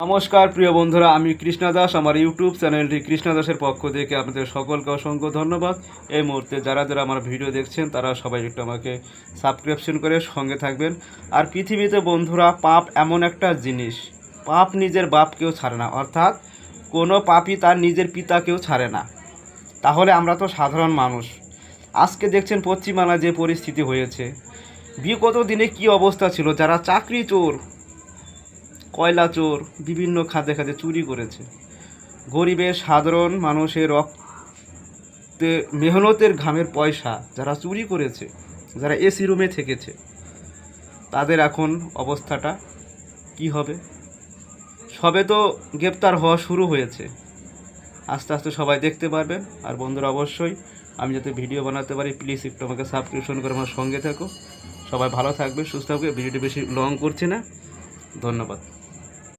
নমস্কার প্রিয় বন্ধুরা, আমি কৃষ্ণা দাস। আমার ইউটিউব চ্যানেলটি কৃষ্ণা দাসের পক্ষ থেকে আপনাদের সকলকে অসংখ্য ধন্যবাদ। এই মুহূর্তে যারা যারা আমার ভিডিও দেখছেন তারা সবাই একটু আমাকে সাবস্ক্রিপশন করে সঙ্গে থাকবেন। আর পৃথিবীতে বন্ধুরা, পাপ এমন একটা জিনিস, পাপ নিজের বাপকেও ছাড়ে না, অর্থাৎ কোনো পাপই তার নিজের পিতাকেও ছাড়ে না। তাহলে আমরা তো সাধারণ মানুষ। আজকে দেখছেন পশ্চিমবাংলায় যে পরিস্থিতি হয়েছে, বিগত দিনে কি অবস্থা ছিল, যারা চাকরি চোর, কয়লা চোর, বিভিন্ন খাদে খাদে চুরি করেছে, গরিবের সাধারণ মানুষের রক্তে মেহনতের ঘামের পয়সা যারা চুরি করেছে, যারা এসি রুমে থেকেছে, তাদের এখন অবস্থাটা কি হবে? সবে তো গ্রেপ্তার হওয়া শুরু হয়েছে, আস্তে আস্তে সবাই দেখতে পারবেন। আর বন্ধুরা, অবশ্যই আমি যাতে ভিডিও বানাতে পারি, প্লিজ একটু আমাকে সাবস্ক্রিপশন করে আমার সঙ্গে থাকো। সবাই ভালো থাকবে, সুস্থ থাকবে। ভিডিওটি বেশি লং করছি না। ধন্যবাদ।